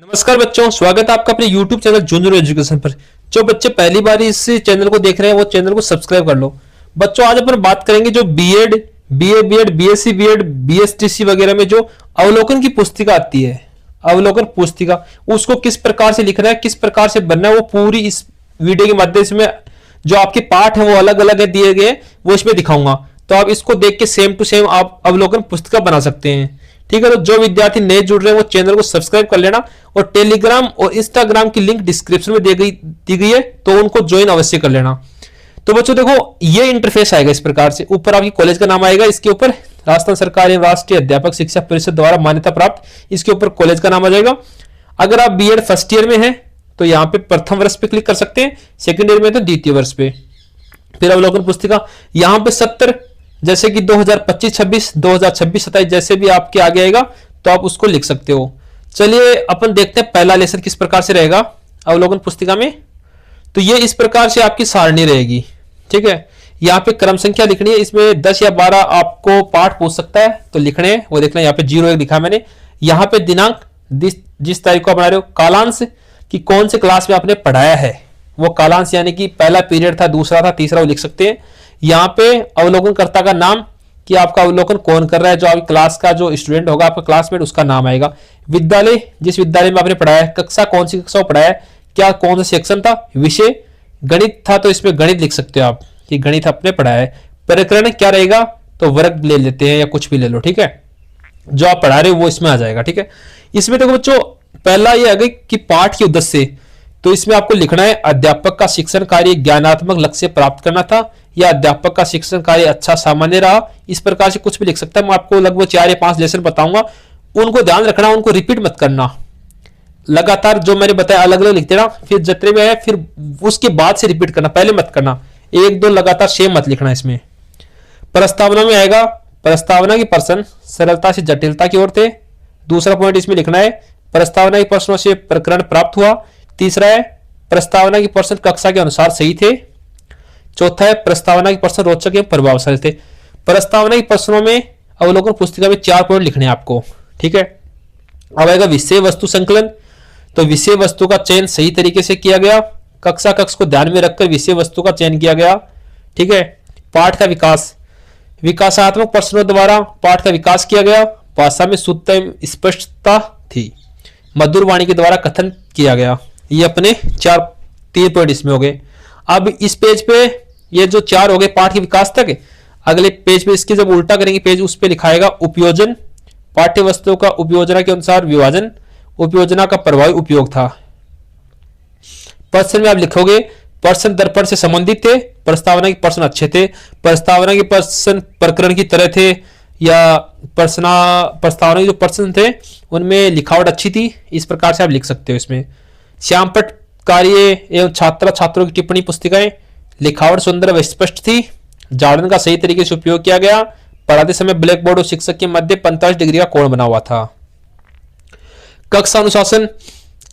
नमस्कार बच्चों, स्वागत है आपका अपने YouTube चैनल जूनियर एजुकेशन पर। जो बच्चे पहली बार इस चैनल को देख रहे हैं वो चैनल को सब्सक्राइब कर लो। बच्चों, आज अपन बात करेंगे जो BEd, BA, BSc BEd, BSTC वगैरह में जो अवलोकन की पुस्तिका आती है, अवलोकन पुस्तिका, उसको किस प्रकार से लिखना है, किस प्रकार से बनना है, वो पूरी इस वीडियो के माध्यम से जो आपके पाठ है वो अलग अलग है दिए गए, वो इसमें दिखाऊंगा। तो आप इसको देख के सेम टू सेम आप अवलोकन पुस्तिका बना सकते हैं। ठीक है, तो जो विद्यार्थी नए जुड़ रहे हैं वो चैनल को सब्सक्राइब कर लेना, और टेलीग्राम और इंस्टाग्राम की लिंक डिस्क्रिप्शन में दी गई है, तो उनको ज्वाइन अवश्य कर लेना। तो बच्चों देखो, ये इंटरफेस आएगा इस प्रकार से। ऊपर आपकी कॉलेज का नाम आएगा, इसके ऊपर राजस्थान सरकार एवं राष्ट्रीय अध्यापक शिक्षा परिषद द्वारा मान्यता प्राप्त, इसके ऊपर कॉलेज का नाम आ जाएगा। अगर आप बीएड फर्स्ट ईयर में है तो यहाँ पे प्रथम वर्ष पे क्लिक कर सकते हैं, सेकेंड ईयर में तो द्वितीय वर्ष पे। फिर अवलोकन पुस्तिका यहाँ पे 70, जैसे कि 2025-26, 2026-27 जैसे भी आपके आगे आएगा तो आप उसको लिख सकते हो। चलिए अपन देखते हैं पहला लेसन किस प्रकार से रहेगा अवलोकन पुस्तिका में। तो ये इस प्रकार से आपकी सारणी रहेगी। ठीक है, यहाँ पे क्रम संख्या लिखनी है, इसमें 10 या 12 आपको पाठ पूछ सकता है तो लिखने हैं, वो देखना। यहाँ पे 01 लिखा मैंने। यहाँ पे दिनांक, जिस तारीख को आप बना रहे हो, कालांश कि कौन से क्लास में आपने पढ़ाया है, वो कालांश यानी कि पहला पीरियड था, दूसरा था, तीसरा, वो लिख सकते हैं। यहाँ पे अवलोकनकर्ता का नाम कि आपका अवलोकन कौन कर रहा है, जो आपकी क्लास का जो स्टूडेंट होगा, आपका क्लासमेट, उसका नाम आएगा। विद्यालय, जिस विद्यालय में आपने पढ़ाया है। कक्षा, कौन सी कक्षा पढ़ाया है, क्या कौन सा सेक्शन था। विषय, गणित था तो इसमें गणित लिख सकते हो आप कि गणित आपने पढ़ाया है। प्रकरण क्या रहेगा, तो वर्ग ले लेते हैं या कुछ भी ले लो। ठीक है, जो आप पढ़ा रहे हो वो इसमें आ जाएगा। ठीक है, इसमें देखो बच्चों, पहला ये आ गई कि पाठ के उद्देश्य, तो इसमें आपको लिखना है अध्यापक का शिक्षण कार्य ज्ञानात्मक लक्ष्य प्राप्त करना था, या अध्यापक का शिक्षण कार्य अच्छा सामान्य रहा। इस प्रकार से कुछ भी लिख सकता है। मैं आपको लगभग 4 या 5 लेसन बताऊंगा, उनको ध्यान रखना, उनको रिपीट मत करना। लगातार जो मैंने बताया अलग अलग लिखते ना, फिर जितने में है फिर उसके बाद से रिपीट करना, पहले मत करना। 1-2 लगातार सेम मत लिखना। इसमें प्रस्तावना में आएगा, प्रस्तावना के प्रश्न सरलता से जटिलता की ओर थे। दूसरा पॉइंट इसमें लिखना है प्रस्तावना के प्रश्नों से प्रकरण प्राप्त हुआ। तीसरा है प्रस्तावना के प्रश्न कक्षा के अनुसार सही थे। चौथा है प्रस्तावना के प्रश्न रोचक एवं प्रभावशाली थे। प्रस्तावना के प्रश्नों में अवलोकन पुस्तिका में 4 पॉइंट लिखने हैं आपको। ठीक है, अब आएगा विषय वस्तु संकलन, तो विषय वस्तु का चयन सही तरीके से किया गया। कक्षा कक्ष को ध्यान में रखकर विषय वस्तु का चयन किया गया। ठीक है, पाठ का विकास, विकासात्मक प्रश्नों द्वारा पाठ का विकास किया गया। भाषा में शुद्धता एवं स्पष्टता थी। मधुर वाणी के द्वारा कथन किया गया। ये अपने 3 पॉइंट इसमें हो गए। अब इस पेज पे ये जो 4 हो गए पाठ के विकास तक, अगले पेज पे इसके जब उल्टा करेंगे पेज, उस पे लिखाएगा उपयोजन, पाठ्य वस्तुओं का उपयोजना के अनुसार विभाजन, उपयोजना का प्रभावी उपयोग था। प्रश्न में आप लिखोगे प्रश्न दर्पण से संबंधित थे, प्रस्तावना के प्रश्न अच्छे थे, प्रस्तावना के प्रश्न प्रकरण की तरह थे, या प्रस्तावना के जो प्रश्न थे उनमें लिखावट अच्छी थी। इस प्रकार से आप लिख सकते हो। इसमें श्यामपट कार्य एवं छात्रों की टिप्पणी पुस्तिकाएं, लिखावट सुंदर व स्पष्ट थी। जार्डन का सही तरीके से उपयोग किया गया। पढ़ाते समय ब्लैक बोर्ड और शिक्षक के मध्य 45 डिग्री का कोण बना हुआ था। कक्षा अनुशासन,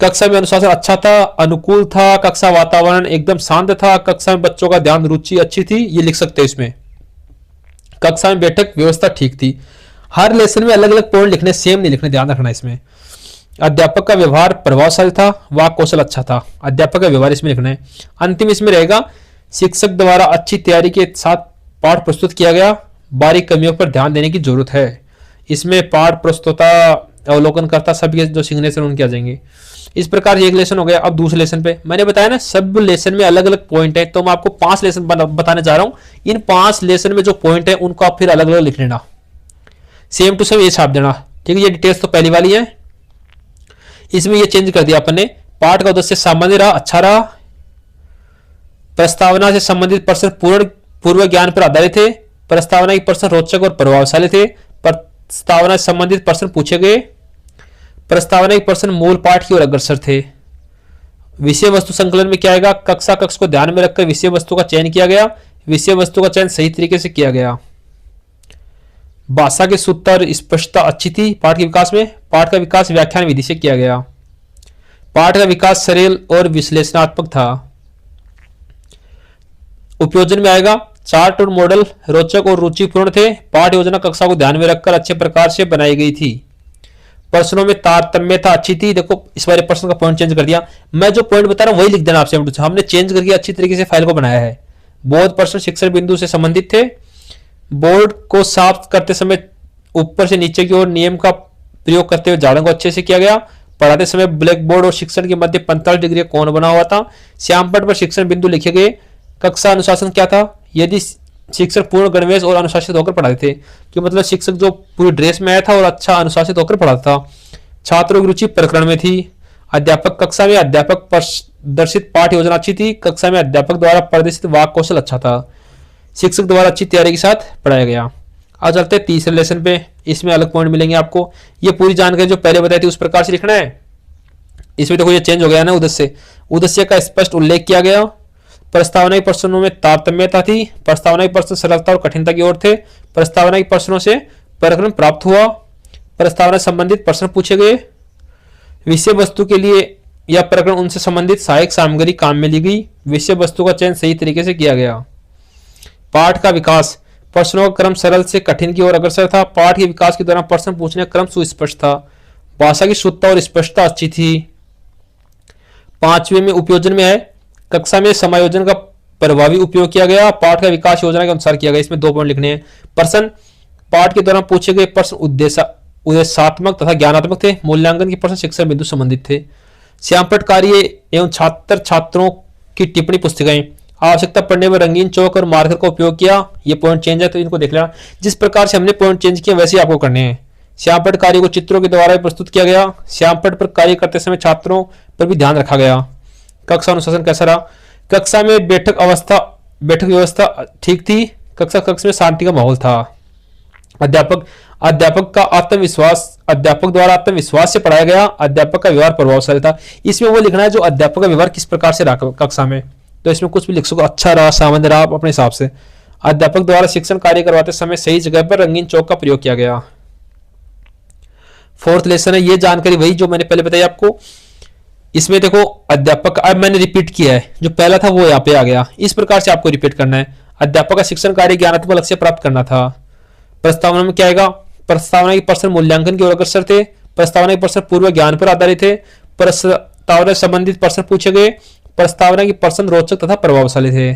कक्षा में अनुशासन अच्छा था, अनुकूल था। कक्षा वातावरण एकदम शांत था। कक्षा में बच्चों का ध्यान, रुचि अच्छी थी, ये लिख सकते हैं इसमें। कक्षा में बैठक व्यवस्था ठीक थी। हर लेसन में अलग अलग पॉइंट लिखने, सेम नहीं लिखने, ध्यान रखना इसमें। अध्यापक का व्यवहार प्रभावशाली था, वाक कौशल अच्छा था। अध्यापक का व्यवहार इसमें लिखना है। अंतिम इसमें रहेगा शिक्षक द्वारा अच्छी तैयारी के साथ पाठ प्रस्तुत किया गया, बारीक कमियों पर ध्यान देने की जरूरत है। इसमें पाठ प्रस्तुता, अवलोकनकर्ता, सभी जो सिग्नेचर उनके आ जाएंगे। इस प्रकार एक लेसन हो गया। अब दूसरे लेसन पे मैंने बताया ना, सब लेसन में अलग अलग पॉइंट है, तो मैं आपको 5 लेसन बताने जा रहा हूं। इन 5 लेसन में जो पॉइंट है उनको आप फिर अलग अलग लिख लेना, सेम टू सेम ये छाप देना। ठीक है, ये डिटेल्स तो पहली वाली है, इसमें ये चेंज कर दिया अपन ने। पाठ का उद्देश्य सामान्य रहा, अच्छा रहा। प्रस्तावना से संबंधित प्रश्न पूर्व ज्ञान पर आधारित थे। प्रस्तावना के प्रश्न रोचक और प्रभावशाली थे। प्रस्तावना से संबंधित प्रश्न पूछे गए। प्रस्तावना के प्रश्न मूल पाठ की ओर अग्रसर थे। विषय वस्तु संकलन में क्या आएगा, कक्षा कक्ष को ध्यान में रखकर विषय वस्तु का चयन किया गया। विषय वस्तु का चयन सही तरीके से किया गया। भाषा की शुद्धता और स्पष्टता अच्छी थी पाठ के विकास में। पाठ का विकास व्याख्यान विधि से किया गया। पाठ का विकास सरल और विश्लेषणात्मक था। उपयोजन में आएगा चार्ट और मॉडल रोचक और रुचिपूर्ण थे। पाठ योजना कक्षा को ध्यान में रखकर अच्छे प्रकार से बनाई गई थी। प्रश्नों में तारतम्यता अच्छी थी। देखो इस बार प्रश्न का पॉइंट चेंज कर दिया, मैं जो पॉइंट बता रहा हूं वही लिख देना आपसे, हमने चेंज करके अच्छी तरीके से फाइल को बनाया है। बहुत प्रश्न शिक्षण बिंदु से संबंधित थे। बोर्ड को साफ करते समय ऊपर से नीचे की ओर नियम का प्रयोग करते हुए झाड़ों को अच्छे से किया गया। पढ़ाते समय ब्लैक बोर्ड और शिक्षण के मध्य 45 डिग्री का कोण बना हुआ था। श्यामपट्ट पर शिक्षण बिंदु लिखे गए। कक्षा अनुशासन क्या था? यदि शिक्षक पूर्ण गणवेश और अनुशासित होकर पढ़ाते थे, कि मतलब शिक्षक जो पूरी ड्रेस में आया था और अच्छा अनुशासित होकर पढ़ाता था। छात्रों की रुचि प्रकरण में थी। अध्यापक कक्षा में अध्यापक प्रदर्शित पाठ योजना अच्छी थी। कक्षा में अध्यापक द्वारा प्रदर्शित वाक कौशल अच्छा था। शिक्षक द्वारा अच्छी तैयारी के साथ पढ़ाया गया। आज चलते हैं तीसरे लेसन पे, इसमें अलग पॉइंट मिलेंगे आपको। ये पूरी जानकारी जो पहले बताई थी उस प्रकार से लिखना है। इसमें देखो ये चेंज हो गया ना, उद्देश्य का स्पष्ट उल्लेख किया गया। प्रस्तावना के प्रश्नों में तारतम्यता थी। प्रस्तावना के प्रश्न सरलता और कठिनता की ओर थे। प्रस्तावना के प्रश्नों से प्रकरण प्राप्त हुआ। प्रस्तावना संबंधित प्रश्न पूछे गए। विषय वस्तु के लिए या प्रकरण उनसे संबंधित सहायक सामग्री काम में ली गई। विषय वस्तु का चयन सही तरीके से किया गया। पाठ का विकास, प्रश्नों का क्रम सरल से कठिन की ओर अग्रसर था। पाठ के विकास के दौरान प्रश्न पूछने का क्रम सुस्पष्ट था। भाषा की शुद्धता और स्पष्टता अच्छी थी। 5वें में उपयोजन में है, कक्षा में समायोजन का प्रभावी उपयोग किया गया। पाठ का विकास योजना के अनुसार किया गया। इसमें 2 पॉइंट लिखने हैं। प्रश्न पाठ के दौरान पूछे गए प्रश्न उद्देश्यात्मक तथा ज्ञानात्मक थे। मूल्यांकन के प्रश्न शिक्षण बिंदु संबंधित थे। श्यामपट्ट कार्य एवं छात्र छात्रों की टिप्पणी पुस्तिकाएं, आवश्यकता पड़ने पर रंगीन चौक और मार्कर का उपयोग किया। ये पॉइंट चेंज है तो इनको देख लेना। जिस प्रकार से हमने पॉइंट चेंज किया वैसे ही आपको करने हैं। श्यामपट्ट कार्य को चित्रों के द्वारा प्रस्तुत किया गया। श्यामपट्ट पर कार्य करते समय छात्रों पर भी ध्यान रखा गया। कक्षा अनुशासन कैसा रहा? कक्षा में बैठक व्यवस्था ठीक थी। कक्ष में शांति का माहौल था। अध्यापक द्वारा आत्मविश्वास से पढ़ाया गया। अध्यापक का व्यवहार प्रभावशाली था। इसमें वो लिखना है जो अध्यापक का व्यवहार किस प्रकार से रहा कक्षा में, तो इसमें कुछ भी लिख सको, अच्छा रहा, सामान्य रहा, आप अपने हिसाब से। अध्यापक द्वारा शिक्षण कार्य करवाते समय सही जगह पर रंगीन चौक का प्रयोग किया गया। 4th लेसन है, ये जानकारी वही जो मैंने पहले बताई आपको। इसमें देखो अध्यापक, अब मैंने रिपीट किया है, जो पहला था वो यहाँ पे आ गया। इस प्रकार से आपको रिपीट करना है। अध्यापक का शिक्षण कार्य ज्ञानात्मक लक्ष्य प्राप्त करना था। प्रस्तावना में क्या आएगा? प्रस्तावना के प्रश्न मूल्यांकन की ओर अग्रसर थे। प्रस्तावना के प्रश्न पूर्व ज्ञान पर आधारित थे। प्रस्तावना संबंधित प्रश्न पूछे गए। प्रस्तावना के प्रश्न रोचक तथा प्रभावशाली थे।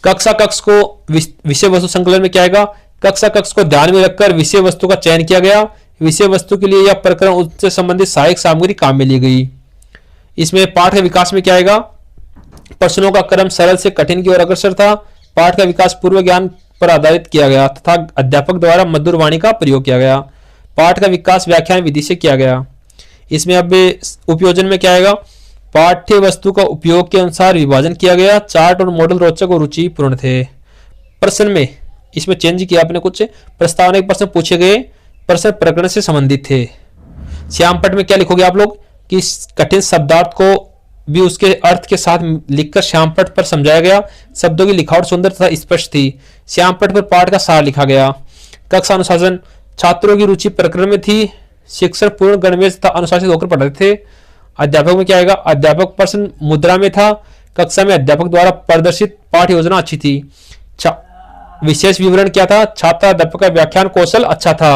कक्ष को विषय वस्तु संकलन में क्या आएगा? कक्ष को ध्यान में रखकर विषय वस्तु का चयन किया गया। विषय वस्तु के लिए या प्रकरण उससे संबंधित सहायक सामग्री काम में ली गई। इसमें पाठ के विकास में क्या आएगा? प्रश्नों का क्रम सरल से कठिन की ओर अग्रसर था। पाठ का विकास पूर्व ज्ञान पर आधारित किया गया तथा अध्यापक द्वारा मधुर वाणी का प्रयोग किया गया। पाठ का विकास व्याख्यान विधि से किया गया। इसमें अब उपयोजन में क्या आएगा? पाठ्य वस्तु का उपयोग के अनुसार विभाजन किया गया। चार्ट और मॉडल रोचक और रुचिपूर्ण थे। प्रश्न में इसमें चेंज किया आपने कुछ। प्रस्तावना के प्रश्न पूछे गए। प्रश्न प्रकरण से संबंधित थे। श्यामपट्ट में क्या लिखोगे आप लोग कि कठिन शब्दार्थ को भी उसके अर्थ के साथ लिखकर श्यामपट्ट पर समझाया गया। शब्दों की लिखावट सुंदर तथा स्पष्ट थी। श्यामपट्ट पर पाठ का सार लिखा गया। कक्षा अनुशासन, छात्रों की रुचि प्रकरण में थी। शिक्षक पूर्ण गणवेश तथा अनुशासित होकर पढ़ाते थे। अध्यापक में क्या आएगा? अध्यापक प्रश्न मुद्रा में था। कक्षा में अध्यापक द्वारा प्रदर्शित पाठ योजना अच्छी थी। विशेष विवरण क्या था? छात्र अध्यापक का व्याख्यान कौशल अच्छा था।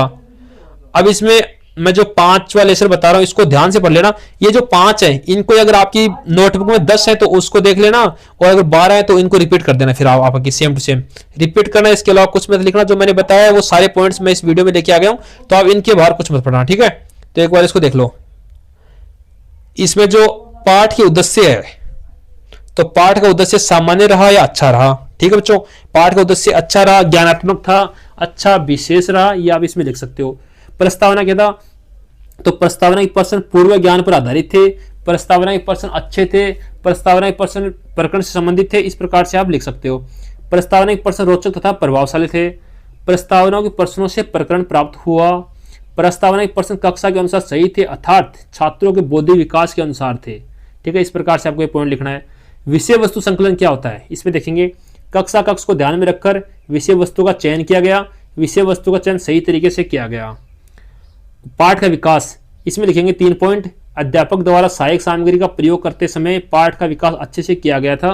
अब इसमें मैं जो 5वां लेसन बता रहा हूं इसको ध्यान से पढ़ लेना। ये जो 5 है इनको अगर आपकी नोटबुक में 10 है तो उसको देख लेना, और अगर 12 है तो इनको रिपीट कर देना। फिर आपकी सेम टू सेम रिपीट करना। इसके अलावा कुछ मत लिखना। जो मैंने बताया है वो सारे पॉइंट्स मैं इस वीडियो में लेके आ गया हूं, तो आप इनके बाहर कुछ मत पढ़ना, ठीक है? तो एक बार इसको देख लो। इसमें जो पाठ के उद्देश्य है, तो पाठ का उद्देश्य सामान्य रहा या अच्छा रहा? ठीक है बच्चों, पाठ का उद्देश्य अच्छा रहा, ज्ञानात्मक था, अच्छा, विशेष रहा, ये आप इसमें लिख सकते हो। प्रस्तावना क्या था? तो प्रस्तावना के प्रश्न पूर्व ज्ञान पर आधारित थे। प्रस्तावना के प्रश्न अच्छे थे। प्रस्तावना के प्रश्न प्रकरण से संबंधित थे। इस प्रकार से आप लिख सकते हो। प्रस्तावना के प्रश्न रोचक तथा प्रभावशाली थे। प्रस्तावना के प्रश्नों से प्रकरण प्राप्त हुआ। प्रस्तावना के प्रश्न कक्षा के अनुसार सही थे, अर्थात छात्रों के बौद्धिक विकास के अनुसार थे। ठीक है, इस प्रकार से आपको ये पॉइंट लिखना है। विषय वस्तु संकलन क्या होता है इसमें देखेंगे। कक्षा को ध्यान में रखकर विषय वस्तु का चयन किया गया। विषय वस्तु का चयन सही तरीके से किया गया। पाठ का विकास इसमें लिखेंगे 3 पॉइंट। अध्यापक द्वारा सहायक सामग्री का प्रयोग करते समय पाठ का विकास अच्छे से किया गया था।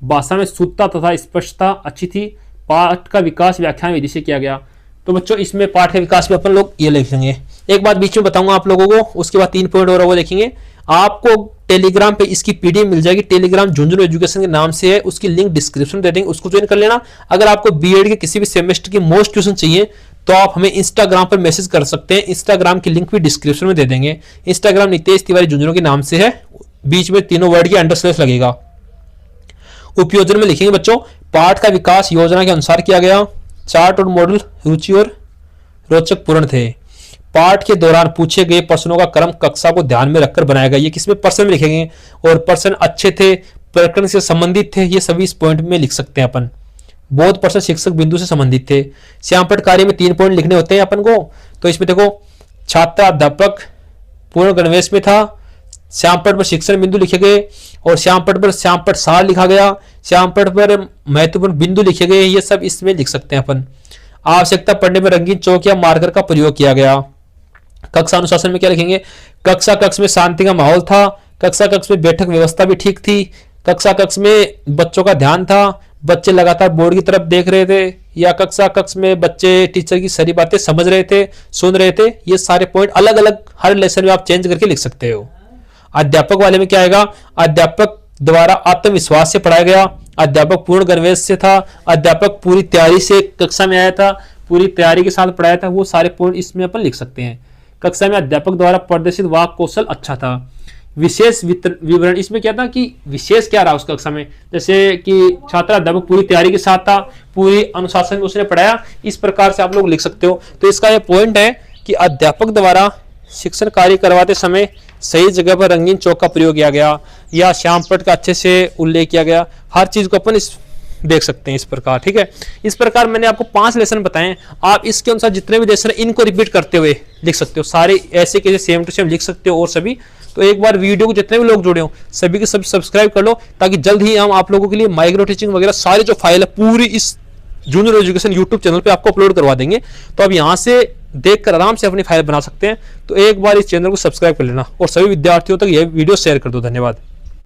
भाषा में शुद्धता तथा स्पष्टता अच्छी थी। पाठ का विकास व्याख्यान विधि से किया गया। तो बच्चों इसमें पाठ के विकास में अपन लोग ये लिख लेंगे। एक बात बीच में बताऊंगा आप लोगों को, उसके बाद 3 पॉइंट और वो देखेंगे। आपको टेलीग्राम पे इसकी पीडीएफ मिल जाएगी, टेलीग्राम झुंझुनू एजुकेशन के नाम से है, उसकी लिंक डिस्क्रिप्शन दे देंगे, उसको ज्वाइन कर लेना। अगर आपको बीएड के किसी भी सेमेस्टर की मोस्ट ट्यूशन चाहिए तो आप हमें इंस्टाग्राम पर मैसेज कर सकते हैं, इंस्टाग्राम की लिंक भी डिस्क्रिप्शन में दे देंगे। इंस्टाग्राम नितेश तिवारी झुंझुनू के नाम से है, बीच में तीनों वर्ड की अंडरस्लैश लगेगा। उपयोजन में लिखेंगे बच्चों, पाठ का विकास योजना के अनुसार किया गया, चार्ट और मॉडल रुचि और रोचक पूर्ण थे। पाठ के दौरान पूछे गए प्रश्नों का क्रम कक्षा को ध्यान में रखकर बनाया गया। ये किसमें प्रश्न में लिखेंगे, और प्रश्न अच्छे थे, प्रकरण से संबंधित थे, ये सभी इस पॉइंट में लिख सकते हैं अपन। बहुत प्रश्न शिक्षक बिंदु से संबंधित थे। श्यामपट कार्य में 3 पॉइंट लिखने होते हैं अपन को, तो इसमें देखो छात्र अध्यापक पूर्ण गणवेश में था, श्यामपट पर शिक्षण बिंदु लिखे गए, और श्यामपट पर श्यामपट सार लिखा गया, श्यामपट पर महत्वपूर्ण बिंदु लिखे गए, ये सब इसमें लिख सकते हैं अपन। आवश्यकता पड़ने में रंगीन चौक या मार्कर का प्रयोग किया गया। कक्षा अनुशासन में क्या लिखेंगे, कक्षा कक्ष में शांति का माहौल था, कक्षा कक्ष में बैठक व्यवस्था भी ठीक थी, कक्षा कक्ष में बच्चों का ध्यान था, बच्चे लगातार बोर्ड की तरफ देख रहे थे, या कक्षा कक्ष में बच्चे टीचर की सारी बातें समझ रहे थे, सुन रहे थे। ये सारे पॉइंट अलग अलग हर लेसन में आप चेंज करके लिख सकते हो। अध्यापक वाले में क्या आएगा, अध्यापक द्वारा आत्मविश्वास से पढ़ाया गया, अध्यापक पूर्ण गणवेश से था, अध्यापक पूरी तैयारी से कक्षा में आया था, पूरी तैयारी के साथ पढ़ाया था, वो सारे पॉइंट इसमें अपन लिख सकते हैं। कक्षा में अध्यापक द्वारा प्रदर्शित वाक कौशल अच्छा था। विशेष विवरण, इसमें क्या था कि विशेष क्या रहा उस कक्षा में, जैसे कि छात्र अध्यापक पूरी तैयारी के साथ था, पूरी अनुशासन में उसने पढ़ाया, इस प्रकार से आप लोग लिख सकते हो। तो इसका ये पॉइंट है कि अध्यापक द्वारा शिक्षण कार्य करवाते समय सही जगह पर रंगीन चौक का प्रयोग किया गया, या श्यामपट का अच्छे से उल्लेख किया गया। हर चीज को अपन इस देख सकते हैं इस प्रकार, ठीक है। इस प्रकार मैंने आपको 5 लेसन बताए, आप इसके अनुसार जितने भी लेसन इनको रिपीट करते हुए लिख सकते हो, सारे ऐसे कैसे सेम टू सेम लिख सकते हो। और सभी तो एक बार वीडियो को जितने भी लोग जुड़े हो सभी के सब सब्सक्राइब कर लो, ताकि जल्द ही हम आप लोगों के लिए माइक्रो टीचिंग वगैरह सारी जो फाइल है पूरी इस जूनियर एजुकेशन यूट्यूब चैनल पे आपको अपलोड करवा देंगे। तो अब यहाँ से देखकर आराम से अपनी फाइल बना सकते हैं। तो एक बार इस चैनल को सब्सक्राइब कर लेना और सभी विद्यार्थियों तक यह वीडियो शेयर कर दो। धन्यवाद।